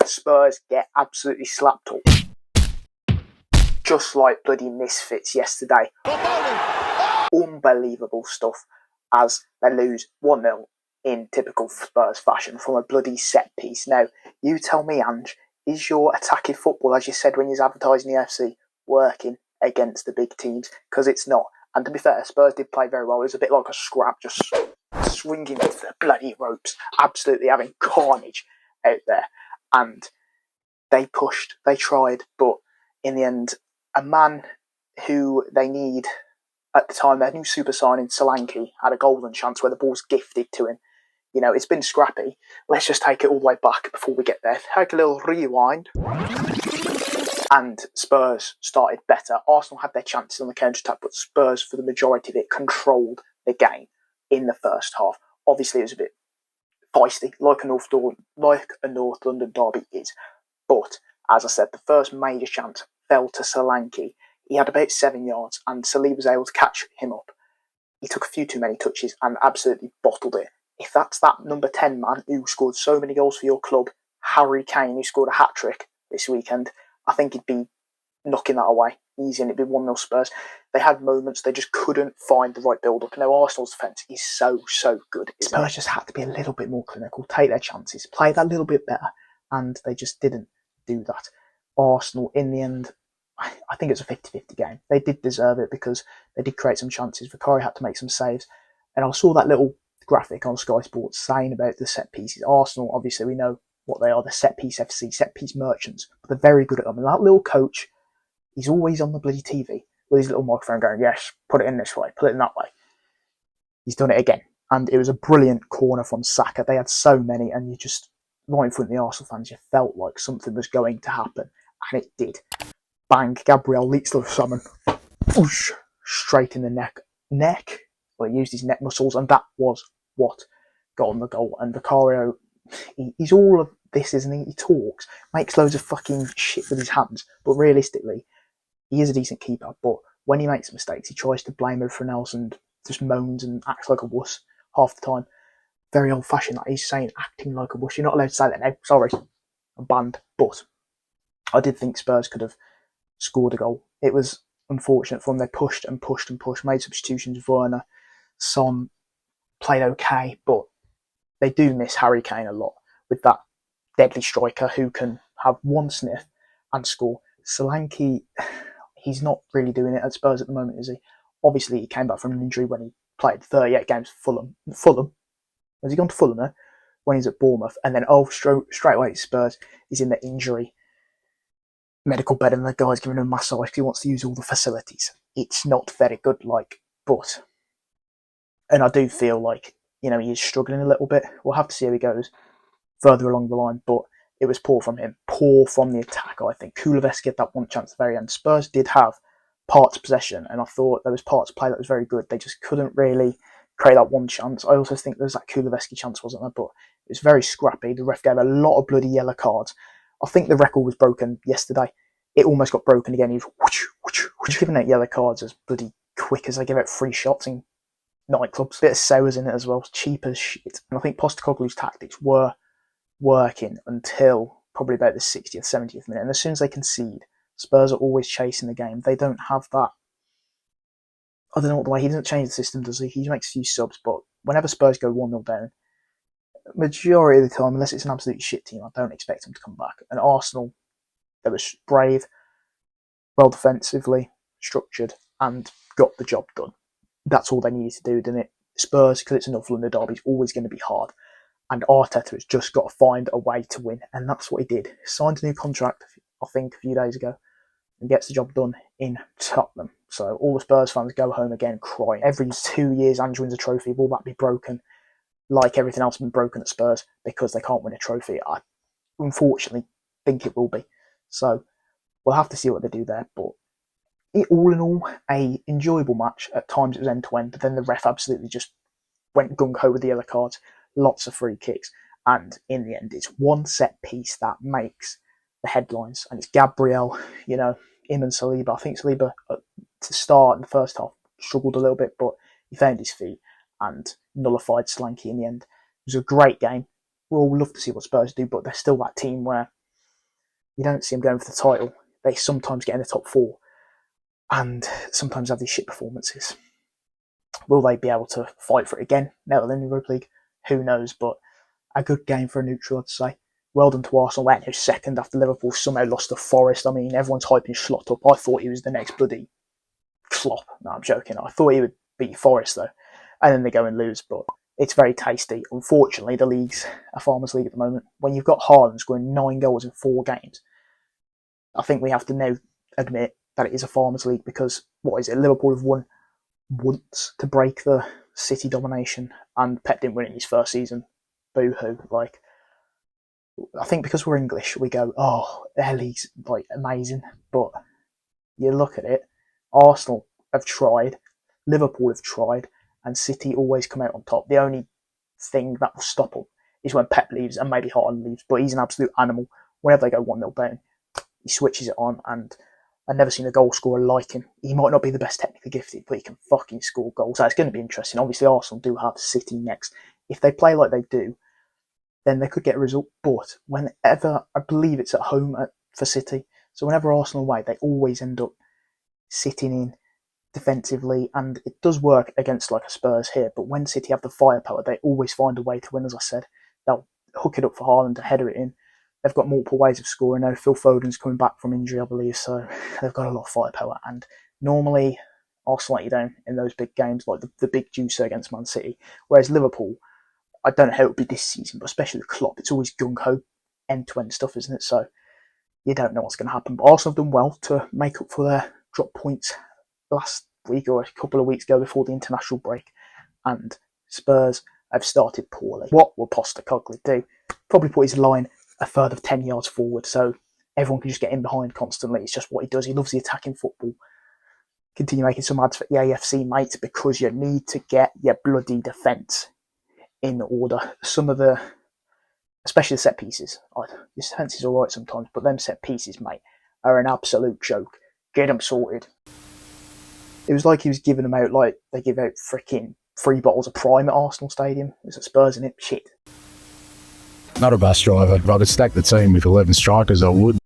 Spurs get absolutely slapped up. Just like bloody misfits yesterday. Unbelievable stuff as they lose 1-0 in typical Spurs fashion from a bloody set piece. Now, you tell me, Ange, is your attacking football, as you said when you was advertising the FC, working against the big teams? Because it's not. And to be fair, Spurs did play very well. It was a bit like a scrap, just swinging with the bloody ropes, absolutely having carnage out there. And they pushed, they tried, but in the end, a man who they need at the time, their new super signing, Solanke, had a golden chance where the ball's gifted to him. You know, it's been scrappy. Let's just take it all the way back before we get there. Take a little rewind. And Spurs started better. Arsenal had their chances on the counter-attack, but Spurs, for the majority of it, controlled the game in the first half. Obviously, it was a bit feisty, like a North London derby is. But, as I said, the first major chance fell to Solanke. He had about 7 yards, and Saliba was able to catch him up. He took a few too many touches and absolutely bottled it. If that's that number 10 man who scored so many goals for your club, Harry Kane, who scored a hat-trick this weekend, I think he'd be knocking that away easy, and it'd be 1-0 Spurs. They had moments, they just couldn't find the right build-up. Now, Arsenal's defence is so good. Spurs just had to be a little bit more clinical, take their chances, play that little bit better, and they just didn't do that. Arsenal, in the end, I think it's a 50-50 game. They did deserve it because they did create some chances. Vicari had to make some saves. And I saw that little graphic on Sky Sports saying about the set pieces. Arsenal, obviously, we know what they are. They're set piece FC, set piece merchants. But they're very good at them. And that little coach, he's always on the bloody TV with his little microphone going, yes, put it in this way, put it in that way. He's done it again. And it was a brilliant corner from Saka. They had so many, and you just, right in front of the Arsenal fans, you felt like something was going to happen. And it did. Bang, Gabriel leaks the summon. Whoosh, straight in the neck. Well, he used his neck muscles, and that was what got on the goal. And Vicario, he's all of this, isn't he? He talks, makes loads of fucking shit with his hands, but realistically, he is a decent keeper. But when he makes mistakes, he tries to blame everyone else and just moans and acts like a wuss half the time. Very old-fashioned, that he's saying acting like a wuss. You're not allowed to say that now. Sorry, I'm banned. But I did think Spurs could have scored a goal. It was unfortunate for them. They pushed, made substitutions with Werner. Son played okay, but they do miss Harry Kane a lot with that deadly striker who can have one sniff and score. Solanke, he's not really doing it at Spurs at the moment, is he? Obviously, he came back from an injury when he played 38 games for Fulham. Has he gone to Fulham now? When he's at Bournemouth. And then, straight away, Spurs is in the injury medical bed, and the guy's giving him a massage because he wants to use all the facilities. It's not very good, and I do feel like, he is struggling a little bit. We'll have to see how he goes further along the line, but it was poor from him. Poor from the attack, I think. Kulusevski had that one chance at the very end. Spurs did have parts of possession, and I thought there was parts of play that was very good. They just couldn't really create that one chance. I also think there was that Kulusevski chance, wasn't there? But it was very scrappy. The ref gave a lot of bloody yellow cards. I think the record was broken yesterday. It almost got broken again. He was giving out yellow cards as bloody quick as they give out free shots in nightclubs. Bit of sours in it as well. Cheap as shit. And I think Postecoglou's tactics were working until probably about the 60th, 70th minute. And as soon as they concede, Spurs are always chasing the game. They don't have that. I don't know what the way. He doesn't change the system, does he? He makes a few subs, but whenever Spurs go 1-0 down, majority of the time, unless it's an absolute shit team, I don't expect them to come back. And Arsenal, they were brave, well defensively structured, and got the job done. That's all they needed to do, didn't it? Spurs, because it's a North London derby, is always going to be hard. And Arteta has just got to find a way to win. And that's what he did. Signed a new contract, I think, a few days ago, and gets the job done in Tottenham. So all the Spurs fans go home again crying. Every 2 years, Ange wins a trophy. Will that be broken? Like everything else been broken at Spurs because they can't win a trophy? I unfortunately think it will be. So we'll have to see what they do there. But all in all, a enjoyable match. At times it was end to end, but then the ref absolutely just went gung-ho with the yellow cards. Lots of free kicks. And in the end, it's one set piece that makes the headlines. And it's Gabriel, him and Saliba. I think Saliba, to start in the first half, struggled a little bit, but he found his feet and nullified Solanke in the end. It was a great game. We'll love to see what Spurs do, but they're still that team where You don't see them going for the title. They sometimes get in the top 4 and sometimes have these shit performances. Will they be able to fight for it again now that they're in the Europa League? Who knows, but a good game for a neutral, I'd say. Well done to Arsenal, went second after Liverpool somehow lost to Forest. I mean, everyone's hyping Slot up. I thought he was the next bloody Klopp. No, I'm joking. I thought he would beat Forest, though. And then they go and lose, but it's very tasty. Unfortunately, the league's a farmers' league at the moment. When you've got Haaland scoring 9 goals in 4 games, I think we have to now admit that it is a farmers' league because, what is it, Liverpool have won once to break the City domination, and Pep didn't win it in his first season. Boo-hoo. Like, I think because we're English, we go, oh, their league's like amazing. But you look at it, Arsenal have tried, Liverpool have tried, and City always come out on top. The only thing that will stop them is when Pep leaves and maybe Haaland leaves, but he's an absolute animal. Whenever they go 1-0 down, he switches it on, and I've never seen a goal scorer like him. He might not be the best technically gifted, but he can fucking score goals. So it's going to be interesting. Obviously, Arsenal do have City next. If they play like they do, then they could get a result. But whenever, I believe it's at home for City, so whenever Arsenal away, they always end up sitting in defensively, and it does work against like a Spurs here, but when City have the firepower, they always find a way to win, as I said. They'll hook it up for Haaland to header it in. They've got multiple ways of scoring now. Phil Foden's coming back from injury, I believe, so they've got a lot of firepower, and normally Arsenal let you down in those big games, like the big juicer against Man City, whereas Liverpool, I don't know how it would be this season, but especially with Klopp, it's always gung-ho, end-to-end stuff, isn't it? So you don't know what's going to happen. But Arsenal have done well to make up for their drop points last week or a couple of weeks ago before the international break. And Spurs have started poorly. What will Postecoglou do? Probably put his line a third of 10 yards forward so everyone can just get in behind constantly. It's just what he does. He loves the attacking football. Continue making some ads for EAFC, mate, because you need to get your bloody defence in order. Some of the, especially the set pieces, your defence is alright sometimes, but them set pieces, mate, are an absolute joke. Get them sorted. It was like he was giving them out like they give out freaking 3 bottles of Prime at Arsenal Stadium. There's a Spurs in it. Shit. Not a bus driver. If I could stack the team with 11 strikers, I would.